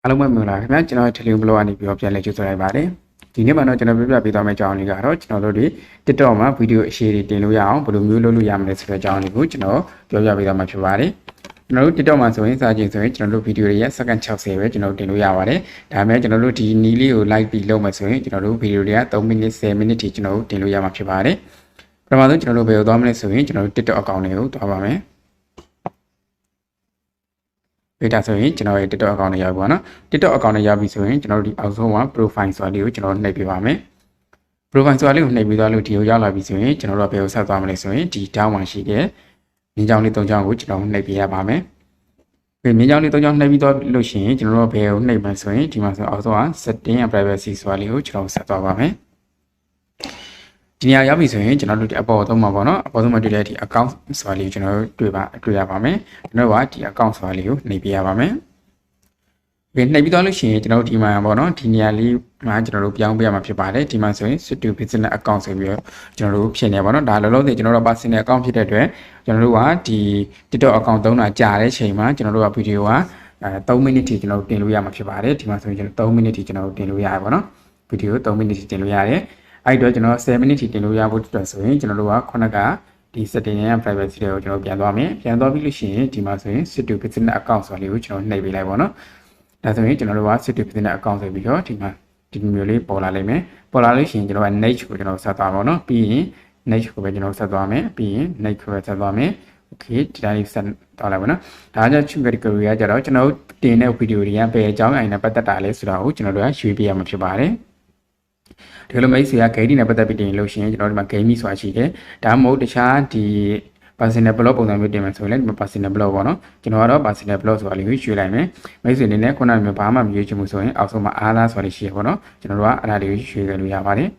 အားလုံးပဲမင်္ဂလာခင်ဗျာကျွန်တော်ထလီဘလော့ကနေပြီးတော့ပြန်လည်ကြိုဆိုလိုက်ပါတယ်ဒီနေ့မှာတော့ကျွန်တော်ပြပြပေးသွားမယ့်အကြောင်းလေးကတော့ကျွန်တော်တို့ဒီ TikTok မှာဗီဒီယိုအရှည်တွေတင်လို့ရအောင်ဘယ်လိုမျိုးလုပ်လို့ရမလဲဆိုတဲ့အကြောင်းလေးကိုကျွန်တော်ပြောပြပေးသွားမှာဖြစ်ပါတယ်ကျွန်တော်တို့ TikTok မှာဆိုရင်စာချင်းဆိုရင်ကျွန်တော်တို့ဗီဒီယိုတွေရဲ့စက္ကန့်60ပဲကျွန်တော်တို့တင်လို့ရပါတယ်ဒါပေမဲ့ကျွန်တော်တို့ဒီနီးလေးကို like ပြီးလုပ်မှဆိုရင်ကျွန်တော်တို့ဗီဒီယိုတွေက3မိနစ်10မိနစ်ထိကျွန်တော်တို့တင်လို့ရမှာဖြစ်ပါတယ်ပထမဆုံးကျွန်တော်တို့ဘယ်ကိုသွားမလဲဆိုရင်ကျွန်တော်တို့ TikTok account လေးကိုသွားပါမယ်ပေးတာဆိုရင်ကျွန်တော်ရဲ့ TikTok account နဲ့ရောက်ပါတော့ TikTok account နဲ့ရောက်ပြီဆိုရင်ကျွန်တော်တို့ဒီအောက်ဆုံးမှာ profile ဆိုတာလေးကိုကျွန်တော်တို့နှိပ်ပြပါမယ် profile ဆိုတာလေးကိုနှိပ်ပြီးသွားလို့ဒီကိုရောက်လာပြီဆိုရင်ကျွန်တော်တို့ကဘယ်ကိုဆက်သွားမလဲဆိုရင်ဒီ down မှာရှိတဲ့မြင်းချောင်းလေး၃ချောင်းကိုကျွန်တော်နှိပ်ပြရပါမယ်ဒီမြင်းချောင်းလေး၃ချောင်းနှိပ်ပြီးသွားလို့ရှိရင်ကျွန်တော်တို့ဘယ်ကိုနှိပ်မလဲဆိုရင်ဒီမှာဆိုအောက်ဆုံးက setting and privacy ဆိုတာလေးကိုကျွန်တော်ဆက်သွားပါမယ်ဒီနေရာရောက်ပြီဆိုရင်ကျွန်တော်တို့ဒီအပေါ်ဆုံးမှာပေါ့နော်အပေါ်ဆုံးမှာတွေ့တဲ့ဒီ account ဆိုတာလေးကိုကျွန်တော်တို့တွေ့ရပါမယ်ကျွန်တော်တို့ကဒီ account ဆိုတာလေးကိုနှိပ်ပြရပါမယ်ဒီနှိပ်ပြီးသွားလို့ရှိရင်ကျွန်တော်တို့ဒီမှာပေါ့နော်ဒီနေရာလေးမှာကျွန်တော်တို့ပြောင်းပေးရမှာဖြစ်ပါတယ်ဒီမှာဆိုရင် Studio Business Account ဆိုပြီးတော့ကျွန်တော်တို့ဖြစ်နေပါတော့ဒါလောလောဆယ်ကျွန်တော်တို့ Personal Account ဖြစ်တဲ့အတွက်ကျွန်တော်တို့ကဒီ TikTok Account သုံးတာကြာတဲ့ချိန်မှာကျွန်တော်တို့ကဗီဒီယိုက3မိနစ်ထိကျွန်တော်တို့တင်လို့ရမှာဖြစ်ပါတယ်ဒီမှာဆိုရင်ကျွန်တော်3မိနစ်ထိကျွန်တော်တို့တင်လို့ရတယ်ပေါ့နော်ဗီဒီယို3မိနစ်ထိတင်လို့ရတယ်အဲ့တော့ကျွန်တော်10မိနစ်ထိတင်လို့ရဖို့အတွက်ဆိုရင်ကျွန်တော်တို့ကခုနကဒီ setting နဲ့ privacy တွေကိုကျွန်တော်ပြန်သွားမယ်ပြန်သွားပြီးလို့ရှိရင်ဒီမှာဆိုရင် Studio Business Account ဆိုတာလေးကိုကျွန်တော်နှိပ်ပေးလိုက်ပါတော့ဒါဆိုရင်ကျွန်တော်တို့က Studio Business Account ဆိုပြီးတော့ဒီမှာဒီမျိုးလေးပေါ်လာလိမ့်မယ်ပေါ်လာလို့ရှိရင်ကျွန်တော်က next ကိုကျွန်တော်ဆက်သွားပါတော့ပြီးရင် next ကိုပဲကျွန်တော်ဆက်သွားမယ်ပြီးရင် next ကိုပဲဆက်သွားမယ် okay ဒီတိုင်းဆက်သွားလိုက်ပါတော့ဒါကြောင့် choose category ကကြတော့ကျွန်တော်တင်တဲ့ video တွေကဘယ်အကြောင်းအရာနဲ့ပတ်သက်တာလဲဆိုတာကိုကျွန်တော်တို့ကရွေးပြရမှာဖြစ်ပါတယ်ဒီလိုမိတ်ဆွေက game နဲ့ပတ်သက်ပြီးတင်လို့ရှိရင်ကျွန်တော်ဒီမှာ game ဆိုတာရှိတယ်ဒါမှမဟုတ်တခြားဒီ personal blog ပုံစံမျိုးတင်မယ်ဆိုရင်လည်းဒီမှာ personal blog ပေါ့နော်ကျွန်တော်ကတော့ personal blog ဆိုတာလေးကိုရွှေ့လိုက်မယ်မိတ်ဆွေအနေနဲ့ခုနကမျိုးဘာမှမရွေးချင်ဘူးဆိုရင်အောက်ဆုံးမှာအားလားဆိုတာလေးရှိရပေါ့နော်ကျွန်တော်တို့ကအဲ့ဒါလေးကိုရွှေ့ခဲ့လို့ရပါတယ်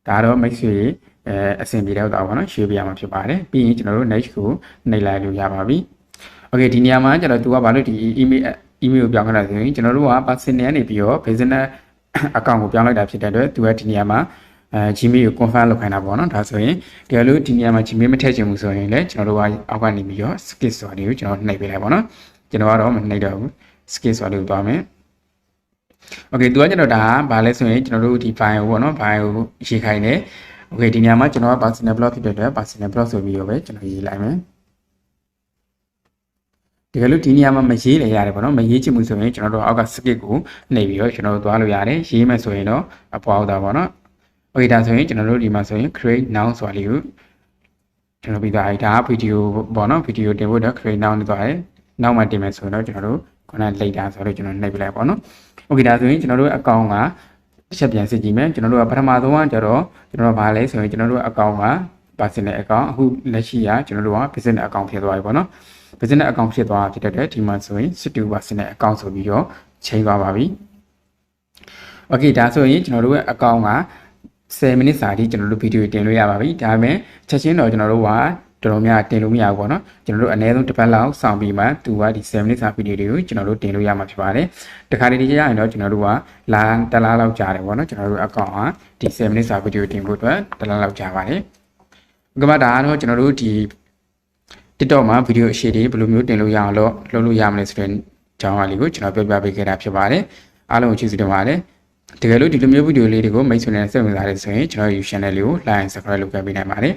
ဒါတော့မိတ်ဆွေအဆင်ပြေတော့တာပေါ့နော်ရွှေ့ပြရမှာဖြစ်ပါတယ်ပြီးရင်ကျွန်တော်တို့ next ကိုနှိပ်လိုက်လို့ရပါပြီ okay ဒီနေရာမှာကျွန်တော်သူကဘာလို့ဒီ email ကိုပြောင်းခဏဆိုရင်ကျွန်တော်တို့က personal နေပြီးတော့ business account ကိုပြောင်းလိုက်တာဖြစ်တဲ့အတွက်သူကဒီနေရာမှာGmail ကို confirm လုပ်ခိုင်းတာပေါ့နော်ဒါဆိုရင်ဒီလိုဒီနေရာမှာ Gmail မထည့်ချင်ဘူးဆိုရင်လည်းကျွန်တော်တို့ကအောက်ကနေပြီးတော့ skip ဆိုတာလေးကိုကျွန်တော်နှိပ်ပေးလိုက်ပေါ့နော်ကျွန်တော်ကတော့မနှိပ်တော့ဘူး skip ဆိုတာလေးကိုသွားမယ် okay သူကကျွန်တော်ဒါဘာလဲဆိုရင်ကျွန်တော်တို့ဒီ file ကိုပေါ့နော် file ကိုရေးခိုင်းတယ် okay ဒီနေရာမှာကျွန်တော်က personal blog ဖြစ်တဲ့အတွက် personal blog ဆိုပြီးတော့ပဲကျွန်တော်ရေးလိုက်မယ်ဒီလိုဒီနေရာမှာမရေးလေရတယ်ပေါ့နော်မရေးချင်ဘူးဆိုရင်ကျွန်တော်တို့အောက်က skip ကိုနှိပ်ပြီးတော့ကျွန်တော်တို့သွားလို့ရတယ်ရေးမယ်ဆိုရင်တော့အပေါ်အောက်တာပေါ့နော်okay ဒါဆိုရင်ကျွန်တော်တို့ဒီမှာဆိုရင် create now ဆိုတာလေးကိုကျွန်တော်ပြီးသွားပြီဒါကဗီဒီယိုပေါ့နော်ဗီဒီယိုတင်ဖို့တော့ create now နဲ့သွားတယ်နောက်မှတင်မယ်ဆိုရင်တော့ကျွန်တော်တို့ခုန later ဆိုတော့ကျွန်တော်နှိပ်ပြလိုက်ပေါ့နော် okay ဒါဆိုရင်ကျွန်တော်တို့ account ကတစ်ချက်ပြန်စစ်ကြည့်မယ်ကျွန်တော်တို့ကပထမဆုံးကကျတော့ကျွန်တော်တို့ဗာလဲဆိုရင်ကျွန်တော်တို့ account က personal account အခုလက်ရှိကကျွန်တော်တို့က business account ဖြစ်သွားပြီပေါ့နော် business account ဖြစ်သွားဖြစ်တဲ့အတွက်ဒီမှာဆိုရင် Studio personal account ဆိုပြီးတော့ချိန်သွားပါပြီ okay ဒါဆိုရင်ကျွန်တော်တို့ရဲ့ account က10မိနစ်စာထိကျွန်တော်တို့ဗီဒီယိုတင်လို့ရပါပြီဒါပေမဲ့ချက်ချင်းတော့ကျွန်တော်တို့ကတော်တော်များတင်လို့မရဘူးပေါ့နော်ကျွန်တော်တို့အနည်းဆုံးတစ်ပတ်လောက်စောင့်ပြီးမှသူကဒီ10မိနစ်စာဗီဒီယိုတွေကိုကျွန်တော်တို့တင်လို့ရမှာဖြစ်ပါတယ်တခါတလေကြာရင်တော့ကျွန်တော်တို့ကလာတလားလောက်ကြာတယ်ပေါ့နော်ကျွန်တော်တို့အကောင့်ဟာဒီ10မိနစ်စာဗီဒီယိုတင်ဖို့အတွက်တလားလောက်ကြာပါတယ်ကမ္ဘာဒါကတော့ကျွန်တော်တို့ဒီ TikTok မှာဗီဒီယိုအရှည်တွေဘယ်လိုမျိုးတင်လို့ရအောင်လုပ်လို့ရမလဲဆိုတဲ့အကြောင်းအရာလေးကိုကျွန်တော်ပြောပြပေးခဲ့တာဖြစ်ပါတယ်အားလုံးကိုကျေးဇူးတင်ပါတယ်တကယ်လို့ဒီလိုမျိုးဗီဒီယိုလေးတွေကိုမိတ်ဆွေနဲ့ဆက်ဝင်လာတဲ့ဆိုရင်ကျွန်တော် YouTube channel လေးကို like and subscribe လုပ်ပေးနိုင်ပါတယ်